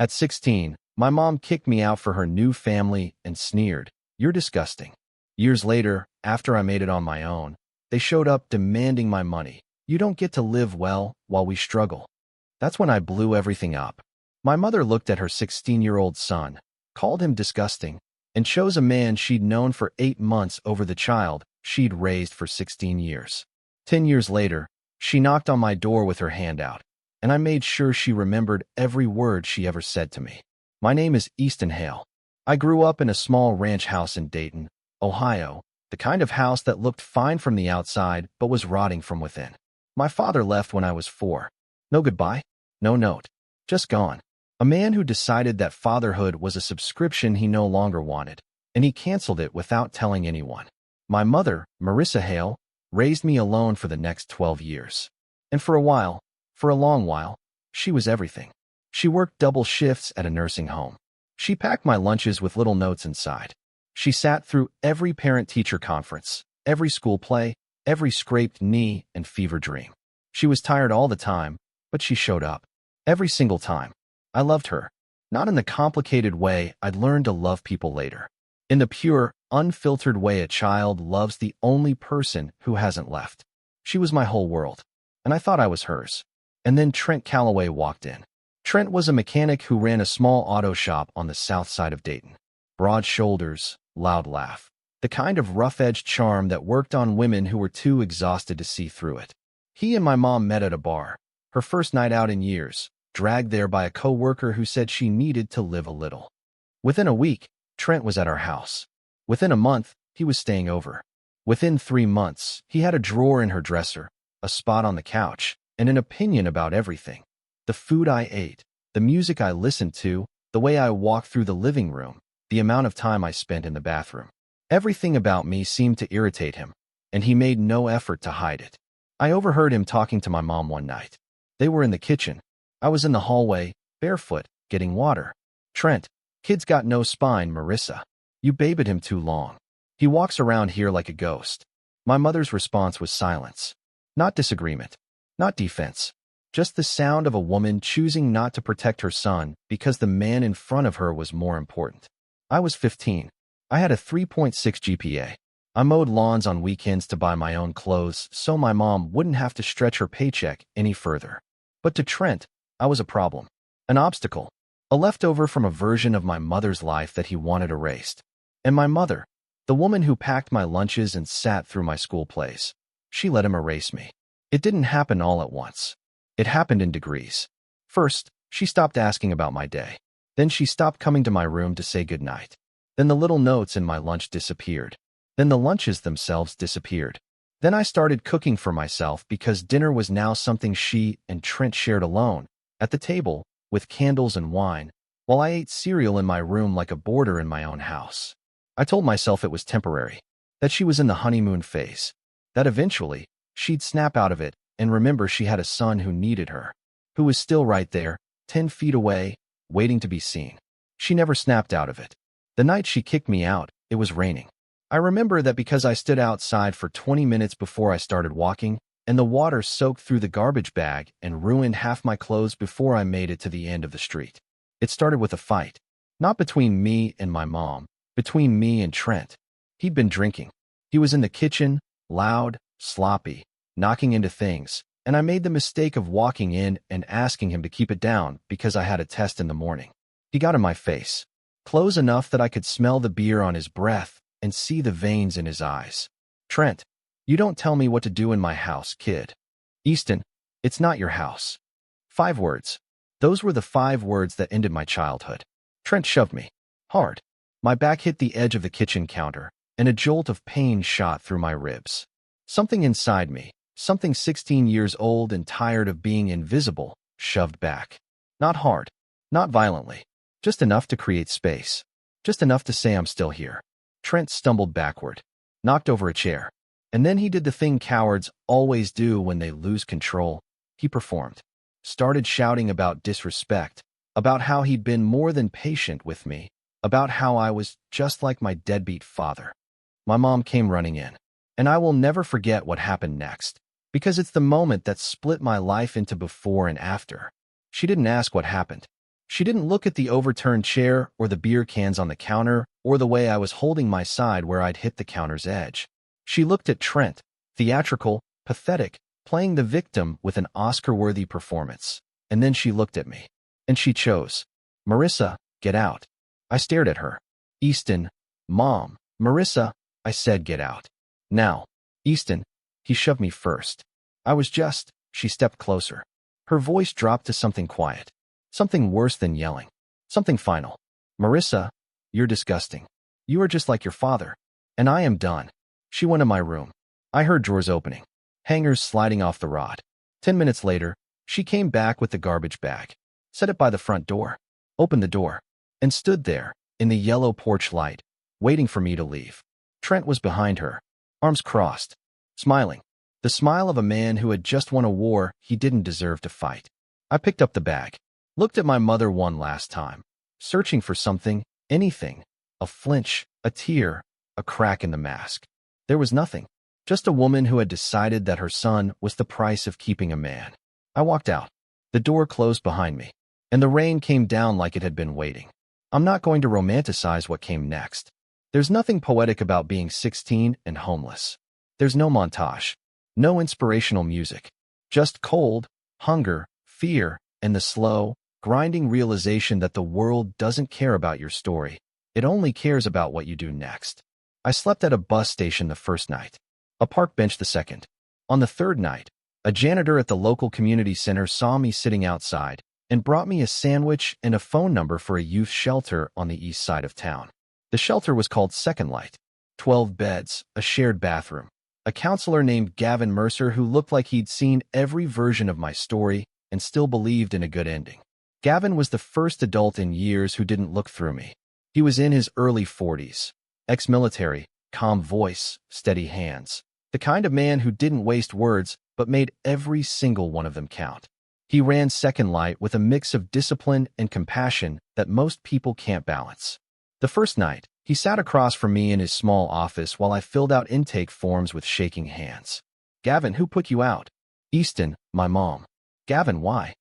At 16, my mom kicked me out for her new family and sneered, "You're disgusting." Years later, after I made it on my own, they showed up demanding my money. "You don't get to live well while we struggle." That's when I blew everything up. My mother looked at her 16-year-old son, called him disgusting, and chose a man she'd known for 8 months over the child she'd raised for 16 years. 10 years later, she knocked on my door with her hand out, and I made sure she remembered every word she ever said to me. My name is Easton Hale. I grew up in a small ranch house in Dayton, Ohio, the kind of house that looked fine from the outside but was rotting from within. My father left when I was 4. No goodbye, no note, just gone. A man who decided that fatherhood was a subscription he no longer wanted, and he canceled it without telling anyone. My mother, Marissa Hale, raised me alone for the next 12 years. And for a long while, she was everything. She worked double shifts at a nursing home. She packed my lunches with little notes inside. She sat through every parent-teacher conference, every school play, every scraped knee and fever dream. She was tired all the time, but she showed up. Every single time. I loved her. Not in the complicated way I'd learned to love people later. In the pure, unfiltered way a child loves the only person who hasn't left. She was my whole world, and I thought I was hers. And then Trent Calloway walked in. Trent was a mechanic who ran a small auto shop on the south side of Dayton. Broad shoulders, loud laugh. The kind of rough-edged charm that worked on women who were too exhausted to see through it. He and my mom met at a bar, her first night out in years, dragged there by a co-worker who said she needed to live a little. Within a week, Trent was at our house. Within a month, he was staying over. Within 3 months, he had a drawer in her dresser, a spot on the couch, and an opinion about everything. The food I ate, the music I listened to, the way I walked through the living room, the amount of time I spent in the bathroom. Everything about me seemed to irritate him, and he made no effort to hide it. I overheard him talking to my mom one night. They were in the kitchen. I was in the hallway, barefoot, getting water. "Trent, kid's got no spine, Marissa. You babied him too long. He walks around here like a ghost." My mother's response was silence. Not disagreement. Not defense. Just the sound of a woman choosing not to protect her son because the man in front of her was more important. I was 15. I had a 3.6 GPA. I mowed lawns on weekends to buy my own clothes so my mom wouldn't have to stretch her paycheck any further. But to Trent, I was a problem, an obstacle, a leftover from a version of my mother's life that he wanted erased. And my mother, the woman who packed my lunches and sat through my school plays, she let him erase me. It didn't happen all at once. It happened in degrees. First, she stopped asking about my day. Then she stopped coming to my room to say goodnight. Then the little notes in my lunch disappeared. Then the lunches themselves disappeared. Then I started cooking for myself because dinner was now something she and Trent shared alone, at the table, with candles and wine, while I ate cereal in my room like a boarder in my own house. I told myself it was temporary, that she was in the honeymoon phase, that eventually, she'd snap out of it and remember she had a son who needed her, who was still right there, 10 feet away, waiting to be seen. She never snapped out of it. The night she kicked me out, it was raining. I remember that because I stood outside for 20 minutes before I started walking, and the water soaked through the garbage bag and ruined half my clothes before I made it to the end of the street. It started with a fight. Not between me and my mom, between me and Trent. He'd been drinking. He was in the kitchen, loud, sloppy, knocking into things, and I made the mistake of walking in and asking him to keep it down because I had a test in the morning. He got in my face, close enough that I could smell the beer on his breath and see the veins in his eyes. "Trent, you don't tell me what to do in my house, kid." "Easton, it's not your house." 5 words. Those were the 5 words that ended my childhood. Trent shoved me. Hard. My back hit the edge of the kitchen counter, and a jolt of pain shot through my ribs. Something inside me, something 16 years old and tired of being invisible, shoved back. Not hard. Not violently. Just enough to create space. Just enough to say I'm still here. Trent stumbled backward, knocked over a chair, and then he did the thing cowards always do when they lose control. He performed. Started shouting about disrespect, about how he'd been more than patient with me, about how I was just like my deadbeat father. My mom came running in, and I will never forget what happened next, because it's the moment that split my life into before and after. She didn't ask what happened. She didn't look at the overturned chair or the beer cans on the counter or the way I was holding my side where I'd hit the counter's edge. She looked at Trent, theatrical, pathetic, playing the victim with an Oscar-worthy performance. And then she looked at me. And she chose. Marissa, get out. I stared at her. Easton, Mom. Marissa, I said get out. Now. Easton. He shoved me first. She stepped closer. Her voice dropped to something quiet. Something worse than yelling. Something final. Marissa, you're disgusting. You are just like your father. And I am done. She went in my room. I heard drawers opening. Hangers sliding off the rod. 10 minutes later, she came back with the garbage bag. Set it by the front door. Opened the door. And stood there, in the yellow porch light, waiting for me to leave. Trent was behind her, arms crossed, smiling. The smile of a man who had just won a war he didn't deserve to fight. I picked up the bag. Looked at my mother one last time, searching for something, anything, a flinch, a tear, a crack in the mask. There was nothing, just a woman who had decided that her son was the price of keeping a man. I walked out. The door closed behind me, and the rain came down like it had been waiting. I'm not going to romanticize what came next. There's nothing poetic about being 16 and homeless. There's no montage, no inspirational music, just cold, hunger, fear, and the slow, grinding realization that the world doesn't care about your story. It only cares about what you do next. I slept at a bus station the first night, a park bench the second. On the third night, a janitor at the local community center saw me sitting outside and brought me a sandwich and a phone number for a youth shelter on the east side of town. The shelter was called Second Light. 12 beds, a shared bathroom. A counselor named Gavin Mercer who looked like he'd seen every version of my story and still believed in a good ending. Gavin was the first adult in years who didn't look through me. He was in his early 40s, ex-military, calm voice, steady hands. The kind of man who didn't waste words but made every single one of them count. He ran Second Light with a mix of discipline and compassion that most people can't balance. The first night, he sat across from me in his small office while I filled out intake forms with shaking hands. Gavin, who put you out? Easton, my mom. Gavin, why?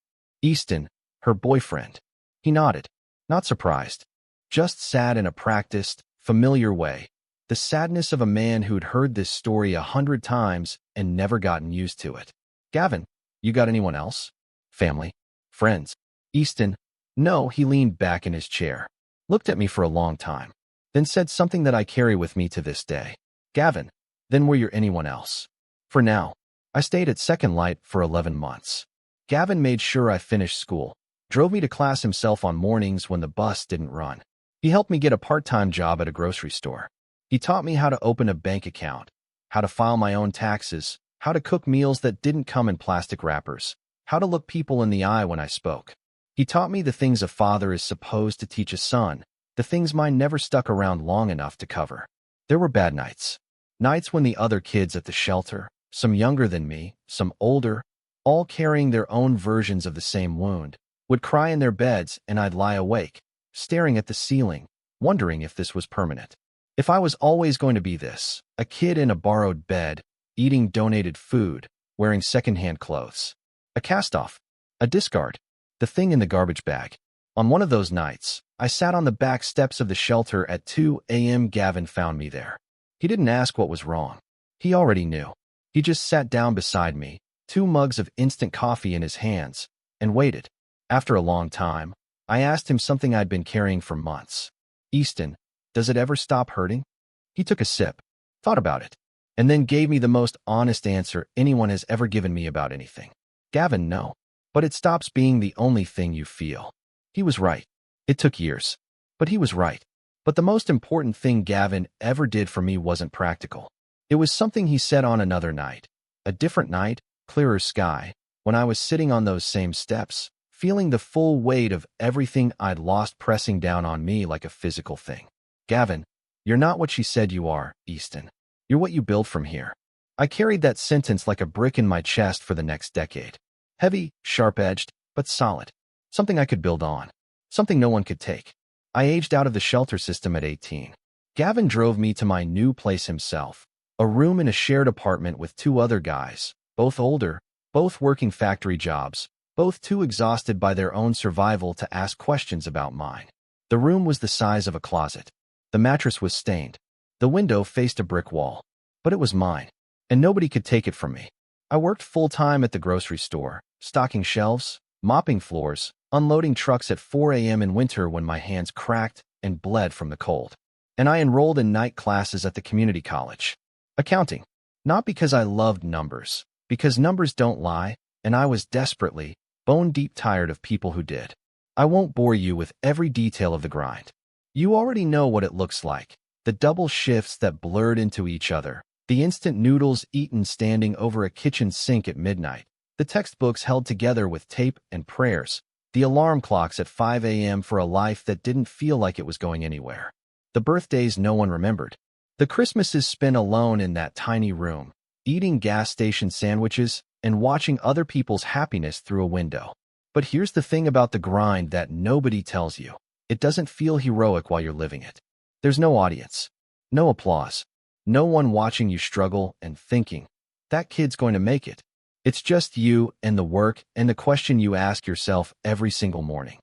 Easton, her boyfriend. He nodded, not surprised, just sad in a practiced, familiar way. The sadness of a man who'd heard this story 100 times and never gotten used to it. Gavin, you got anyone else? Family? Friends? Easton, no. He leaned back in his chair, looked at me for a long time, then said something that I carry with me to this day. Gavin, then were you anyone else? For now, I stayed at Second Light for 11 months. Gavin made sure I finished school, drove me to class himself on mornings when the bus didn't run. He helped me get a part-time job at a grocery store. He taught me how to open a bank account, how to file my own taxes, how to cook meals that didn't come in plastic wrappers, how to look people in the eye when I spoke. He taught me the things a father is supposed to teach a son, the things mine never stuck around long enough to cover. There were bad nights. Nights when the other kids at the shelter, some younger than me, some older, all carrying their own versions of the same wound, would cry in their beds and I'd lie awake, staring at the ceiling, wondering if this was permanent. If I was always going to be this, a kid in a borrowed bed, eating donated food, wearing secondhand clothes. A cast-off, a discard, the thing in the garbage bag. On one of those nights, I sat on the back steps of the shelter at 2 a.m. Gavin found me there. He didn't ask what was wrong. He already knew. He just sat down beside me, 2 mugs of instant coffee in his hands, and waited. After a long time, I asked him something I'd been carrying for months. Easton, does it ever stop hurting? He took a sip, thought about it, and then gave me the most honest answer anyone has ever given me about anything. Gavin, no. But it stops being the only thing you feel. He was right. It took years. But he was right. But the most important thing Gavin ever did for me wasn't practical. It was something he said on another night. A different night, clearer sky, when I was sitting on those same steps, feeling the full weight of everything I'd lost pressing down on me like a physical thing. Gavin, you're not what she said you are, Easton. You're what you build from here. I carried that sentence like a brick in my chest for the next decade. Heavy, sharp-edged, but solid. Something I could build on. Something no one could take. I aged out of the shelter system at 18. Gavin drove me to my new place himself, a room in a shared apartment with 2 other guys, both older, both working factory jobs, both too exhausted by their own survival to ask questions about mine. The room was the size of a closet. The mattress was stained. The window faced a brick wall. But it was mine, and nobody could take it from me. I worked full-time at the grocery store, stocking shelves, mopping floors, unloading trucks at 4 a.m. in winter when my hands cracked and bled from the cold. And I enrolled in night classes at the community college. Accounting. Not because I loved numbers, because numbers don't lie, and I was desperately, bone-deep tired of people who did. I won't bore you with every detail of the grind. You already know what it looks like. The double shifts that blurred into each other. The instant noodles eaten standing over a kitchen sink at midnight. The textbooks held together with tape and prayers. The alarm clocks at 5 a.m. for a life that didn't feel like it was going anywhere. The birthdays no one remembered. The Christmases spent alone in that tiny room, eating gas station sandwiches and watching other people's happiness through a window. But here's the thing about the grind that nobody tells you. It doesn't feel heroic while you're living it. There's no audience, no applause, no one watching you struggle and thinking, that kid's going to make it. It's just you and the work and the question you ask yourself every single morning.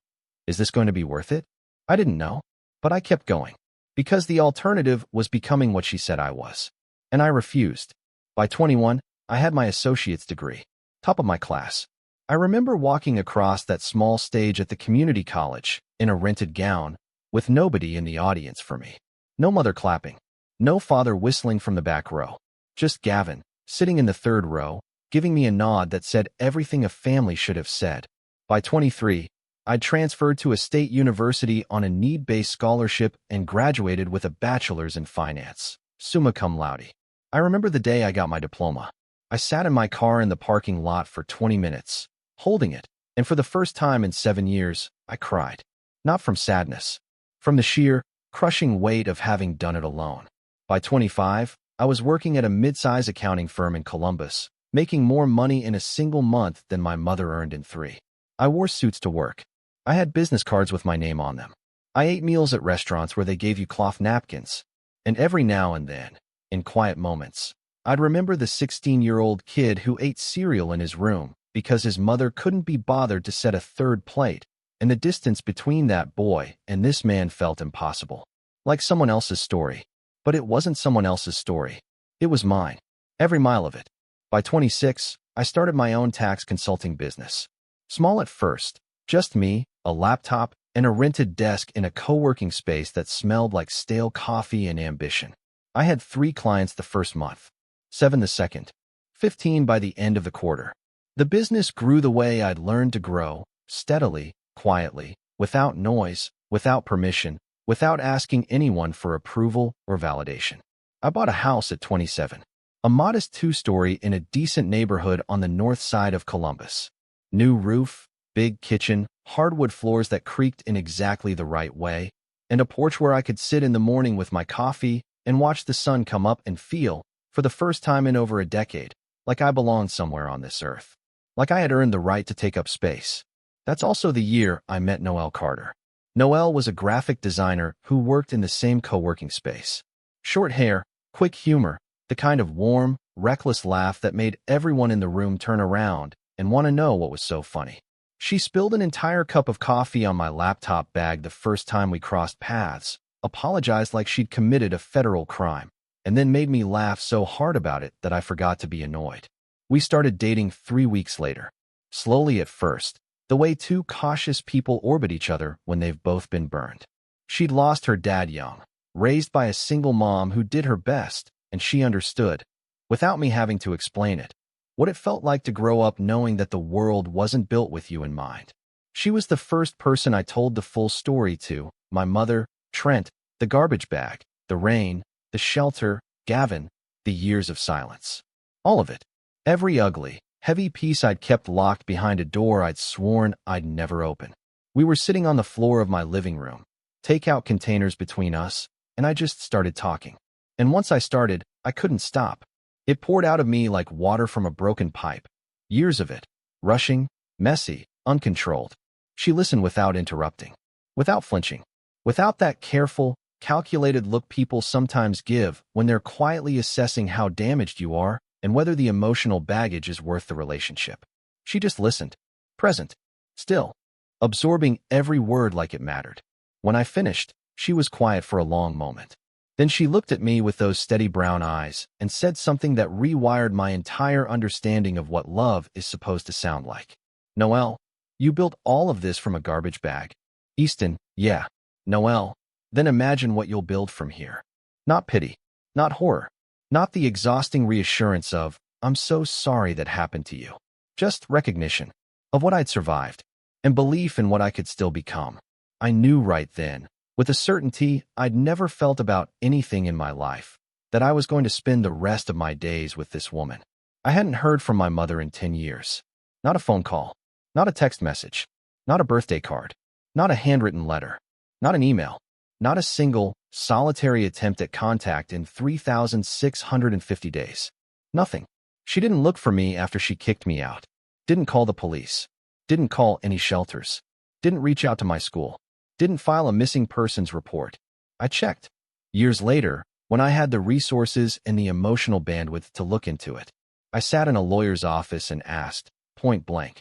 Is this going to be worth it? I didn't know, but I kept going. Because the alternative was becoming what she said I was. And I refused. By 21, I had my associate's degree, top of my class. I remember walking across that small stage at the community college, in a rented gown, with nobody in the audience for me. No mother clapping. No father whistling from the back row. Just Gavin, sitting in the third row, giving me a nod that said everything a family should have said. By 23, I'd transferred to a state university on a need-based scholarship and graduated with a bachelor's in finance, summa cum laude. I remember the day I got my diploma. I sat in my car in the parking lot for 20 minutes, holding it, and for the first time in 7 years, I cried. Not from sadness, from the sheer, crushing weight of having done it alone. By 25, I was working at a mid-size accounting firm in Columbus, making more money in a single month than my mother earned in 3. I wore suits to work. I had business cards with my name on them. I ate meals at restaurants where they gave you cloth napkins. And every now and then, in quiet moments, I'd remember the 16-year-old kid who ate cereal in his room because his mother couldn't be bothered to set a third plate, and the distance between that boy and this man felt impossible. Like someone else's story. But it wasn't someone else's story. It was mine. Every mile of it. By 26, I started my own tax consulting business. Small at first, just me, a laptop, and a rented desk in a co-working space that smelled like stale coffee and ambition. I had 3 clients the first month, 7 the second, 15 by the end of the quarter. The business grew the way I'd learned to grow, steadily, quietly, without noise, without permission, without asking anyone for approval or validation. I bought a house at 27, a modest 2-story in a decent neighborhood on the north side of Columbus. New roof, big kitchen, hardwood floors that creaked in exactly the right way, and a porch where I could sit in the morning with my coffee and watch the sun come up and feel, for the first time in over a decade, like I belonged somewhere on this earth. Like I had earned the right to take up space. That's also the year I met Noel Carter. Noel was a graphic designer who worked in the same co-working space. Short hair, quick humor, the kind of warm, reckless laugh that made everyone in the room turn around and want to know what was so funny. She spilled an entire cup of coffee on my laptop bag the first time we crossed paths, apologized like she'd committed a federal crime, and then made me laugh so hard about it that I forgot to be annoyed. We started dating 3 weeks later. Slowly at first, the way 2 cautious people orbit each other when they've both been burned. She'd lost her dad young, raised by a single mom who did her best, and she understood, without me having to explain it, what it felt like to grow up knowing that the world wasn't built with you in mind. She was the first person I told the full story to, my mother, Trent, the garbage bag, the rain, the shelter, Gavin, the years of silence. All of it. Every ugly, heavy piece I'd kept locked behind a door I'd sworn I'd never open. We were sitting on the floor of my living room, takeout containers between us, and I just started talking. And once I started, I couldn't stop. It poured out of me like water from a broken pipe. Years of it. Rushing, messy, uncontrolled. She listened without interrupting. Without flinching. Without that careful, calculated look people sometimes give when they're quietly assessing how damaged you are and whether the emotional baggage is worth the relationship. She just listened. present, still, absorbing every word like it mattered. When I finished, she was quiet for a long moment. Then she looked at me with those steady brown eyes and said something that rewired my entire understanding of what love is supposed to sound like. Noel, you built all of this from a garbage bag. Easton, yeah. Noel, then imagine what you'll build from here. Not pity, not horror, not the exhausting reassurance of, I'm so sorry that happened to you. Just recognition of what I'd survived and belief in what I could still become. I knew right then, with a certainty I'd never felt about anything in my life, that I was going to spend the rest of my days with this woman. I hadn't heard from my mother in 10 years. Not a phone call, not a text message, not a birthday card, not a handwritten letter, not an email, not a single, solitary attempt at contact in 3,650 days. Nothing. She didn't look for me after she kicked me out. Didn't call the police. Didn't call any shelters. Didn't reach out to my school. Didn't file a missing persons report. I checked. Years later, when I had the resources and the emotional bandwidth to look into it, I sat in a lawyer's office and asked, point blank,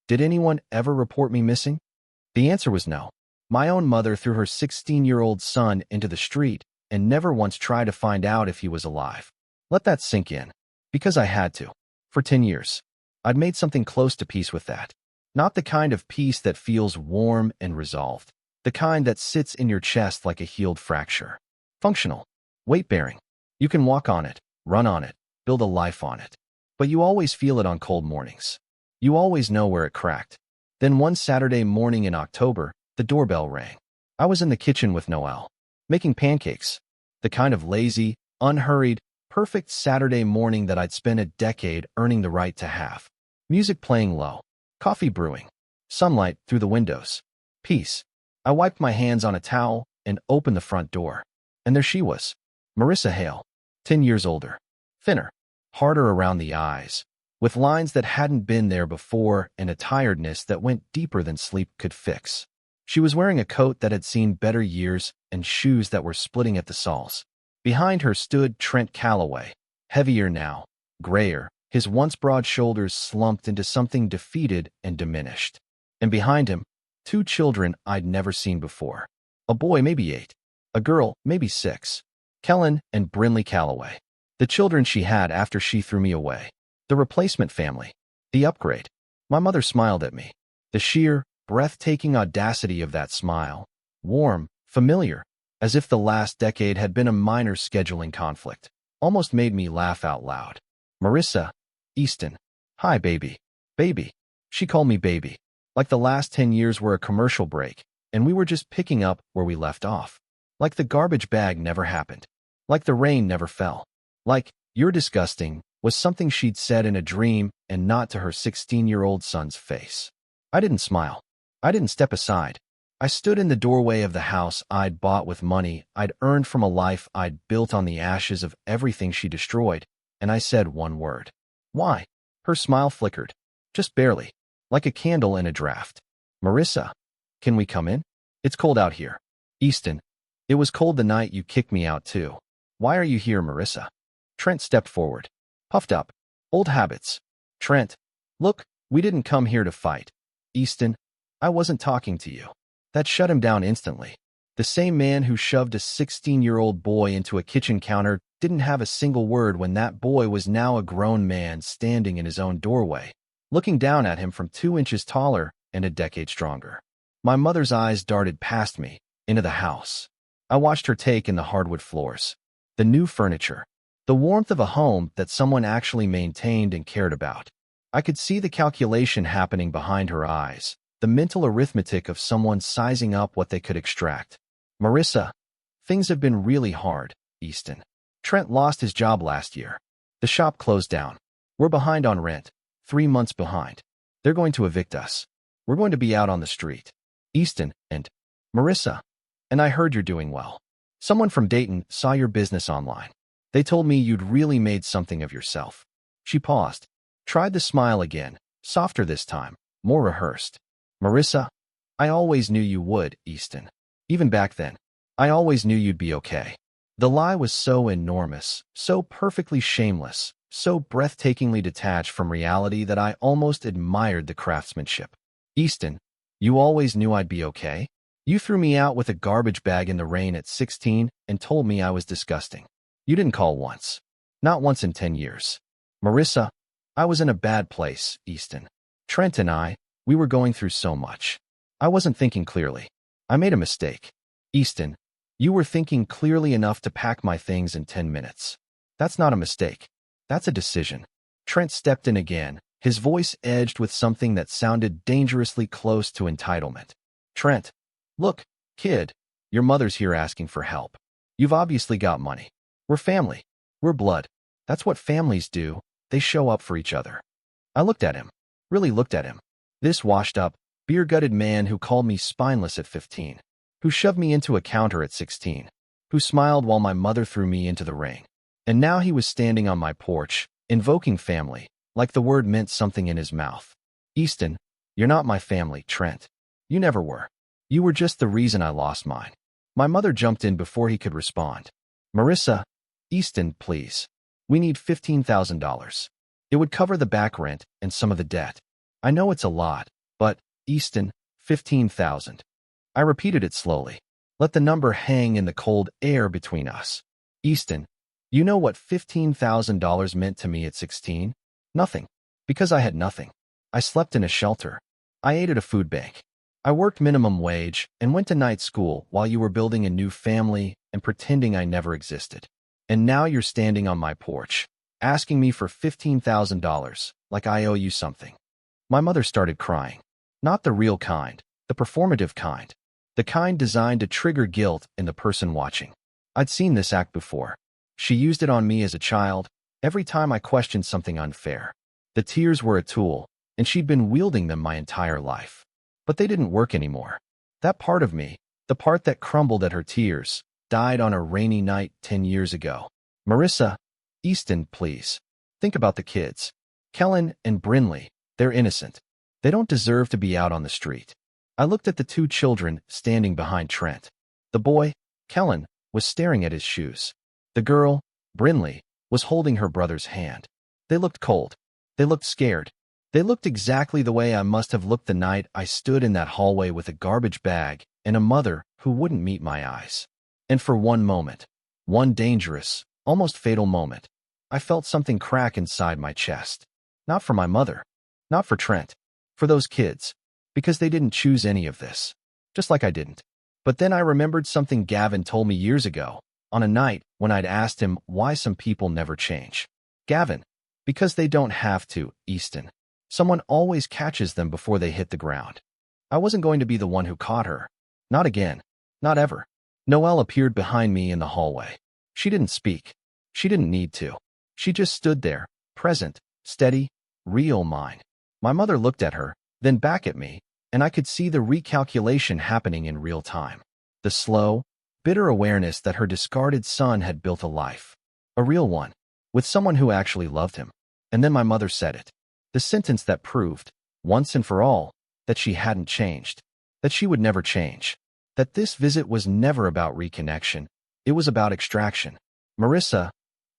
did anyone ever report me missing? The answer was no. My own mother threw her 16-year-old son into the street and never once tried to find out if he was alive. Let that sink in. Because I had to. For 10 years. I'd made something close to peace with that. Not the kind of peace that feels warm and resolved. The kind that sits in your chest like a healed fracture. Functional. Weight-bearing. You can walk on it, run on it, build a life on it. But you always feel it on cold mornings. You always know where it cracked. Then one Saturday morning in October, the doorbell rang. I was in the kitchen with Noel, making pancakes. The kind of lazy, unhurried, perfect Saturday morning that I'd spent a decade earning the right to have. Music playing low, coffee brewing, sunlight through the windows. Peace. I wiped my hands on a towel and opened the front door. And there she was, Marissa Hale, 10 years older, thinner, harder around the eyes, with lines that hadn't been there before and a tiredness that went deeper than sleep could fix. She was wearing a coat that had seen better years and shoes that were splitting at the soles. Behind her stood Trent Calloway, heavier now, grayer, his once broad shoulders slumped into something defeated and diminished. And behind him, 2 children I'd never seen before. A boy maybe 8, a girl maybe 6. Kellen and Brinley Calloway. The children she had after she threw me away. The replacement family. The upgrade. My mother smiled at me. The sheer, breathtaking audacity of that smile. Warm, familiar, as if the last decade had been a minor scheduling conflict. Almost made me laugh out loud. Marissa. Easton. Hi, baby. Baby. She called me baby. Like the last 10 years were a commercial break, and we were just picking up where we left off. Like the garbage bag never happened. Like the rain never fell. Like, you're disgusting, was something she'd said in a dream and not to her 16-year-old son's face. I didn't smile. I didn't step aside. I stood in the doorway of the house I'd bought with money I'd earned from a life I'd built on the ashes of everything she destroyed, and I said one word. Why? Her smile flickered. Just barely. Like a candle in a draft. Marissa, can we come in? It's cold out here. Easton, it was cold the night you kicked me out too. Why are you here, Marissa? Trent stepped forward. Puffed up. Old habits. Trent, look, we didn't come here to fight. Easton, I wasn't talking to you. That shut him down instantly. The same man who shoved a 16-year-old boy into a kitchen counter didn't have a single word when that boy was now a grown man standing in his own doorway, looking down at him from 2 inches taller and a decade stronger. My mother's eyes darted past me, into the house. I watched her take in the hardwood floors, the new furniture, the warmth of a home that someone actually maintained and cared about. I could see the calculation happening behind her eyes, the mental arithmetic of someone sizing up what they could extract. Marissa, things have been really hard, Easton. Trent lost his job last year. The shop closed down. We're behind on rent, 3 months behind. They're going to evict us. We're going to be out on the street. Easton, and Marissa, and I heard you're doing well. Someone from Dayton saw your business online. They told me you'd really made something of yourself. She paused, tried the smile again, softer this time, more rehearsed. Marissa, I always knew you would, Easton. Even back then, I always knew you'd be okay. The lie was so enormous, so perfectly shameless, so breathtakingly detached from reality that I almost admired the craftsmanship. Easton, you always knew I'd be okay? You threw me out with a garbage bag in the rain at 16 and told me I was disgusting. You didn't call once. Not once in 10 years. Marissa, I was in a bad place, Easton. Trent and we were going through so much. I wasn't thinking clearly. I made a mistake. Easton, you were thinking clearly enough to pack my things in 10 minutes. That's not a mistake. That's a decision. Trent stepped in again, his voice edged with something that sounded dangerously close to entitlement. Trent, look, kid, your mother's here asking for help. You've obviously got money. We're family. We're blood. That's what families do. They show up for each other. I looked at him. Really looked at him. This washed-up, beer-gutted man who called me spineless at 15. Who shoved me into a counter at 16. Who smiled while my mother threw me into the rain. And now he was standing on my porch, invoking family, like the word meant something in his mouth. Easton, you're not my family, Trent. You never were. You were just the reason I lost mine. My mother jumped in before he could respond. Marissa, Easton, please. We need $15,000. It would cover the back rent and some of the debt. I know it's a lot, but, Easton, 15,000. I repeated it slowly. Let the number hang in the cold air between us. Easton, you know what $15,000 meant to me at 16? Nothing. Because I had nothing. I slept in a shelter. I ate at a food bank. I worked minimum wage and went to night school while you were building a new family and pretending I never existed. And now you're standing on my porch, asking me for $15,000, like I owe you something. My mother started crying. Not the real kind, the performative kind. The kind designed to trigger guilt in the person watching. I'd seen this act before. She used it on me as a child, every time I questioned something unfair. The tears were a tool, and she'd been wielding them my entire life. But they didn't work anymore. That part of me, the part that crumbled at her tears, died on a rainy night 10 years ago. Marissa, Easton, please. Think about the kids. Kellen and Brinley, they're innocent. They don't deserve to be out on the street. I looked at the two children standing behind Trent. The boy, Kellen, was staring at his shoes. The girl, Brinley, was holding her brother's hand. They looked cold. They looked scared. They looked exactly the way I must have looked the night I stood in that hallway with a garbage bag and a mother who wouldn't meet my eyes. And for one moment, one dangerous, almost fatal moment, I felt something crack inside my chest. Not for my mother. Not for Trent. For those kids. Because they didn't choose any of this. Just like I didn't. But then I remembered something Gavin told me years ago, on a night when I'd asked him why some people never change. Gavin, because they don't have to, Easton. Someone always catches them before they hit the ground. I wasn't going to be the one who caught her. Not again. Not ever. Noel appeared behind me in the hallway. She didn't speak. She didn't need to. She just stood there, present, steady, real mine. My mother looked at her, then back at me, and I could see the recalculation happening in real time. The slow, bitter awareness that her discarded son had built a life. A real one. With someone who actually loved him. And then my mother said it. The sentence that proved, once and for all, that she hadn't changed. That she would never change. That this visit was never about reconnection. It was about extraction. Marissa,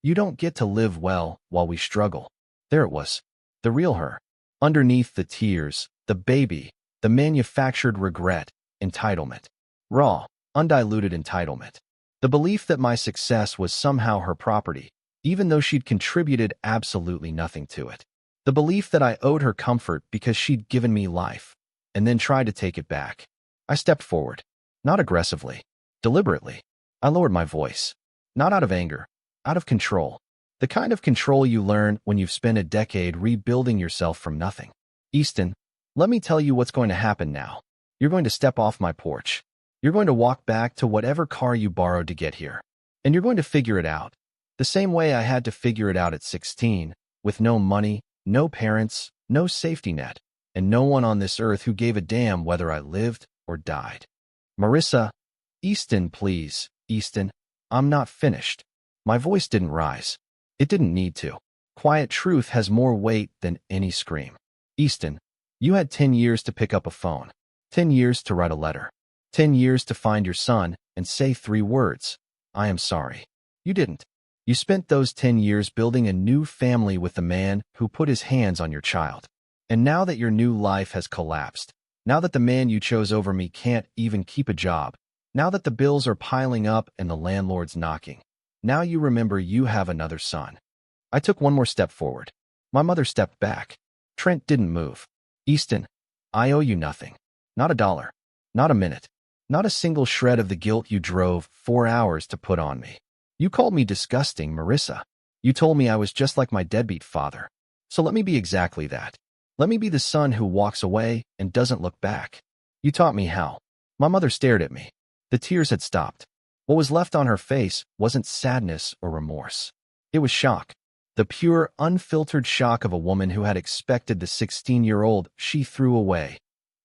you don't get to live well while we struggle. There it was. The real her. Underneath the tears, the baby, the manufactured regret, entitlement. Raw, undiluted entitlement. The belief that my success was somehow her property, even though she'd contributed absolutely nothing to it. The belief that I owed her comfort because she'd given me life, and then tried to take it back. I stepped forward. Not aggressively. Deliberately. I lowered my voice. Not out of anger. Out of control. The kind of control you learn when you've spent a decade rebuilding yourself from nothing. Easton, let me tell you what's going to happen now. You're going to step off my porch. You're going to walk back to whatever car you borrowed to get here. And you're going to figure it out. The same way I had to figure it out at 16, with no money, no parents, no safety net, and no one on this earth who gave a damn whether I lived or died. Marissa, Easton, please, Easton, I'm not finished. My voice didn't rise. It didn't need to. Quiet truth has more weight than any scream. Easton, you had 10 years to pick up a phone. 10 years to write a letter. 10 years to find your son and say 3 words. I am sorry. You didn't. You spent those 10 years building a new family with the man who put his hands on your child. And now that your new life has collapsed, Now that the man you chose over me can't even keep a job. Now that the bills are piling up and the landlord's knocking. Now you remember you have another son. I took one more step forward. My mother stepped back. Trent didn't move. Easton, I owe you nothing. Not a dollar. Not a minute. Not a single shred of the guilt you drove 4 hours to put on me. You called me disgusting, Marissa. You told me I was just like my deadbeat father. So let me be exactly that. Let me be the son who walks away and doesn't look back. You taught me how. My mother stared at me. The tears had stopped. What was left on her face wasn't sadness or remorse. It was shock. The pure, unfiltered shock of a woman who had expected the 16-year-old she threw away.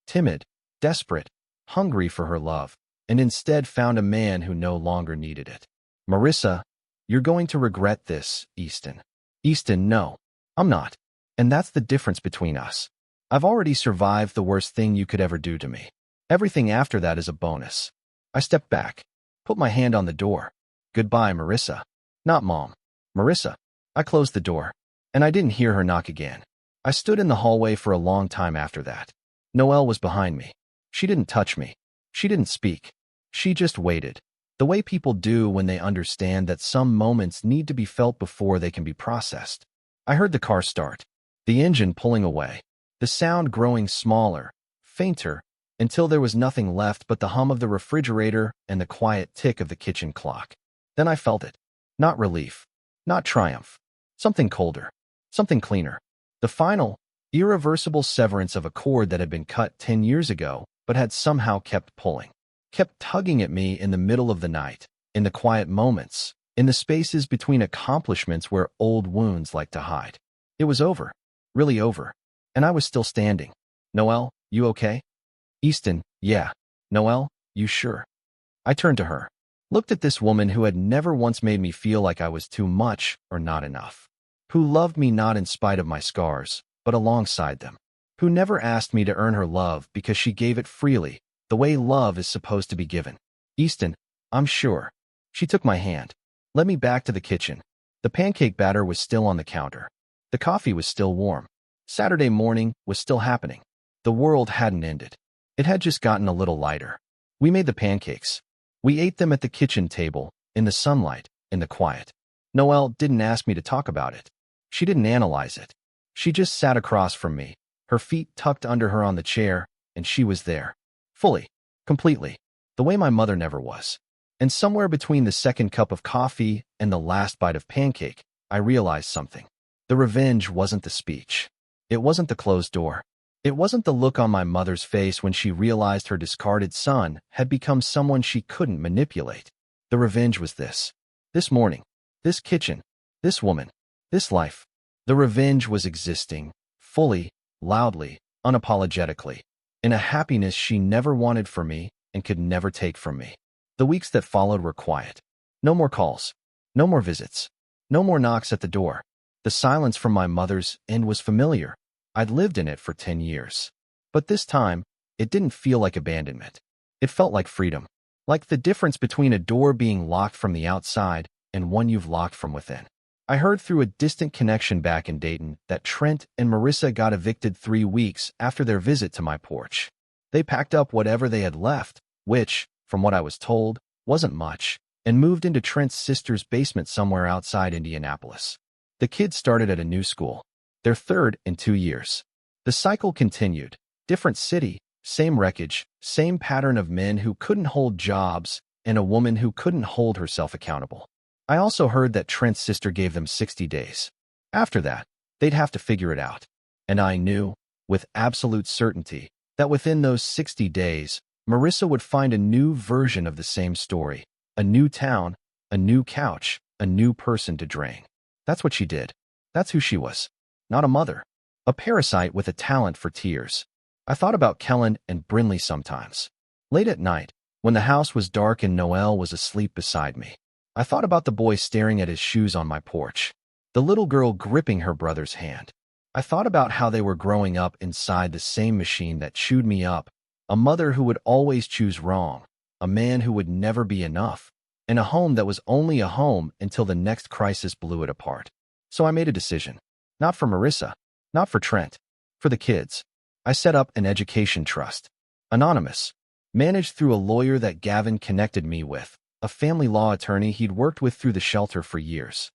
Timid, desperate, hungry for her love, and instead found a man who no longer needed it. Marissa, you're going to regret this, Easton. Easton, no, I'm not. And that's the difference between us. I've already survived the worst thing you could ever do to me. Everything after that is a bonus. I stepped back, put my hand on the door. Goodbye, Marissa. Not Mom. Marissa. I closed the door, and I didn't hear her knock again. I stood in the hallway for a long time after that. Noel was behind me. She didn't touch me. She didn't speak. She just waited, the way people do when they understand that some moments need to be felt before they can be processed. I heard the car start, the engine pulling away, the sound growing smaller, fainter, until there was nothing left but the hum of the refrigerator and the quiet tick of the kitchen clock. Then I felt it. Not relief. Not triumph. Something colder. Something cleaner. The final, irreversible severance of a cord that had been cut 10 years ago, but had somehow kept pulling. Kept tugging at me in the middle of the night, in the quiet moments, in the spaces between accomplishments where old wounds like to hide. It was over. Really over. And I was still standing. Noel, you okay? Easton, yeah. Noel, you sure? I turned to her. Looked at this woman who had never once made me feel like I was too much or not enough. Who loved me not in spite of my scars, but alongside them. Who never asked me to earn her love because she gave it freely, the way love is supposed to be given. Easton, I'm sure. She took my hand. Led me back to the kitchen. The pancake batter was still on the counter. The coffee was still warm. Saturday morning was still happening. The world hadn't ended. It had just gotten a little lighter. We made the pancakes. We ate them at the kitchen table, in the sunlight, in the quiet. Noel didn't ask me to talk about it. She didn't analyze it. She just sat across from me, her feet tucked under her on the chair, and she was there. Fully, completely, the way my mother never was. And somewhere between the second cup of coffee and the last bite of pancake, I realized something. The revenge wasn't the speech. It wasn't the closed door. It wasn't the look on my mother's face when she realized her discarded son had become someone she couldn't manipulate. The revenge was this. This morning. This kitchen. This woman. This life. The revenge was existing, fully, loudly, unapologetically, in a happiness she never wanted for me and could never take from me. The weeks that followed were quiet. No more calls. No more visits. No more knocks at the door. The silence from my mother's end was familiar. I'd lived in it for 10 years. But this time, it didn't feel like abandonment. It felt like freedom. Like the difference between a door being locked from the outside and one you've locked from within. I heard through a distant connection back in Dayton that Trent and Marissa got evicted 3 weeks after their visit to my porch. They packed up whatever they had left, which, from what I was told, wasn't much, and moved into Trent's sister's basement somewhere outside Indianapolis. The kids started at a new school. Their third in 2 years. The cycle continued. Different city, same wreckage, same pattern of men who couldn't hold jobs, and a woman who couldn't hold herself accountable. I also heard that Trent's sister gave them 60 days. After that, they'd have to figure it out. And I knew, with absolute certainty, that within those 60 days, Marissa would find a new version of the same story. A new town, a new couch, a new person to drain. That's what she did. That's who she was. Not a mother. A parasite with a talent for tears. I thought about Kellen and Brinley sometimes. Late at night, when the house was dark and Noel was asleep beside me. I thought about the boy staring at his shoes on my porch. The little girl gripping her brother's hand. I thought about how they were growing up inside the same machine that chewed me up. A mother who would always choose wrong. A man who would never be enough. And a home that was only a home until the next crisis blew it apart. So I made a decision. Not for Marissa. Not for Trent. For the kids. I set up an education trust. Anonymous. Managed through a lawyer that Gavin connected me with, a family law attorney he'd worked with through the shelter for years.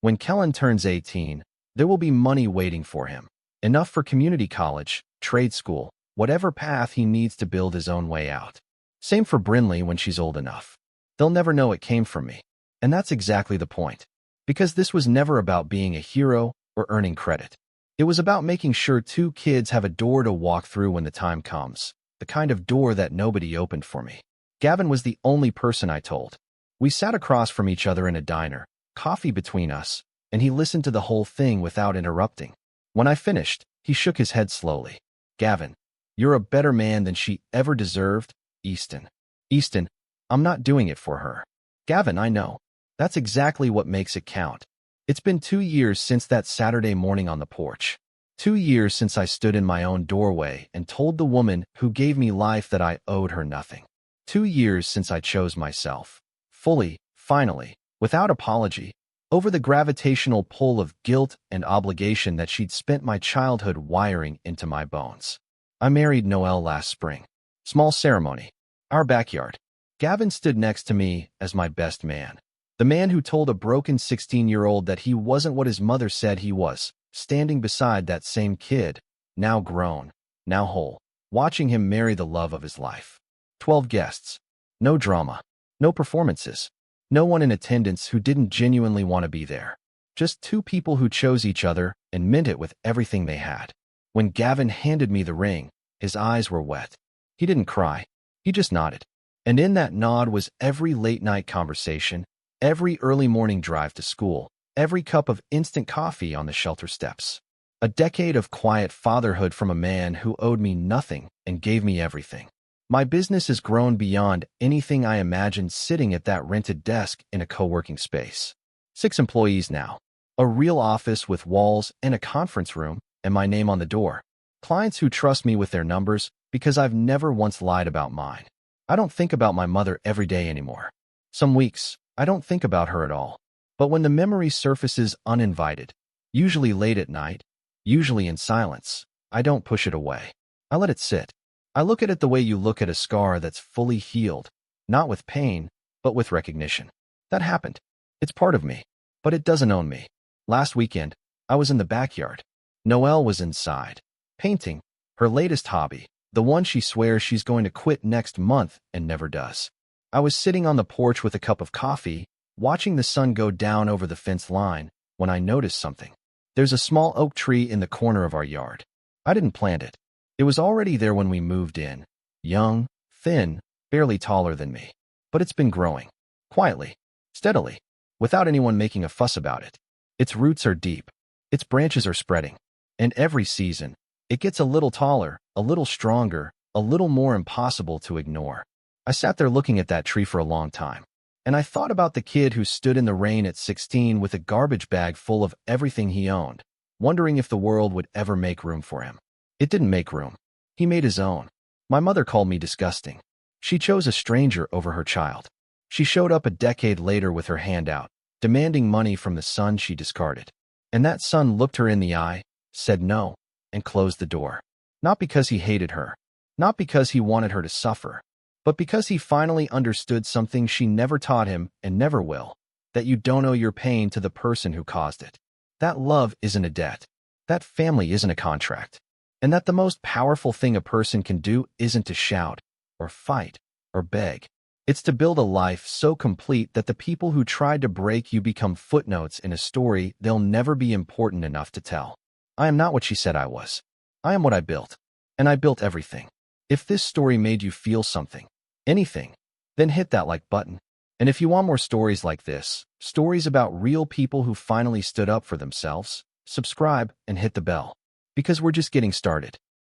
When Kellen turns 18, there will be money waiting for him. Enough for community college, trade school, whatever path he needs to build his own way out. Same for Brinley when she's old enough. They'll never know it came from me. And that's exactly the point. Because this was never about being a hero or earning credit. It was about making sure two kids have a door to walk through when the time comes, the kind of door that nobody opened for me. Gavin was the only person I told. We sat across from each other in a diner, coffee between us, and he listened to the whole thing without interrupting. When I finished, he shook his head slowly. Gavin, you're a better man than she ever deserved, Easton. Easton, I'm not doing it for her. Gavin, I know. That's exactly what makes it count. It's been 2 years since that Saturday morning on the porch. 2 years since I stood in my own doorway and told the woman who gave me life that I owed her nothing. 2 years since I chose myself. Fully, finally, without apology, over the gravitational pull of guilt and obligation that she'd spent my childhood wiring into my bones. I married Noel last spring. Small ceremony. Our backyard. Gavin stood next to me as my best man. The man who told a broken 16-year-old that he wasn't what his mother said he was, standing beside that same kid, now grown, now whole, watching him marry the love of his life. 12 guests. No drama. No performances. No one in attendance who didn't genuinely want to be there. Just two people who chose each other and meant it with everything they had. When Gavin handed me the ring, his eyes were wet. He didn't cry. He just nodded. And in that nod was every late-night conversation, every early morning drive to school, every cup of instant coffee on the shelter steps. A decade of quiet fatherhood from a man who owed me nothing and gave me everything. My business has grown beyond anything I imagined sitting at that rented desk in a co-working space. 6 employees now. A real office with walls and a conference room, and my name on the door. Clients who trust me with their numbers because I've never once lied about mine. I don't think about my mother every day anymore. Some weeks, I don't think about her at all. But when the memory surfaces uninvited, usually late at night, usually in silence, I don't push it away. I let it sit. I look at it the way you look at a scar that's fully healed, not with pain, but with recognition. That happened. It's part of me, but it doesn't own me. Last weekend, I was in the backyard. Noelle was inside, painting, her latest hobby, the one she swears she's going to quit next month and never does. I was sitting on the porch with a cup of coffee, watching the sun go down over the fence line, when I noticed something. There's a small oak tree in the corner of our yard. I didn't plant it. It was already there when we moved in. Young, thin, barely taller than me. But it's been growing. Quietly. Steadily. Without anyone making a fuss about it. Its roots are deep. Its branches are spreading. And every season, it gets a little taller, a little stronger, a little more impossible to ignore. I sat there looking at that tree for a long time. And I thought about the kid who stood in the rain at 16 with a garbage bag full of everything he owned, wondering if the world would ever make room for him. It didn't make room. He made his own. My mother called me disgusting. She chose a stranger over her child. She showed up a decade later with her hand out, demanding money from the son she discarded. And that son looked her in the eye, said no, and closed the door. Not because he hated her. Not because he wanted her to suffer. But because he finally understood something she never taught him and never will, that you don't owe your pain to the person who caused it. That love isn't a debt. That family isn't a contract. And that the most powerful thing a person can do isn't to shout, or fight, or beg. It's to build a life so complete that the people who tried to break you become footnotes in a story they'll never be important enough to tell. I am not what she said I was. I am what I built. And I built everything. If this story made you feel something, anything, then hit that like button. And if you want more stories like this, stories about real people who finally stood up for themselves, subscribe and hit the bell. Because we're just getting started.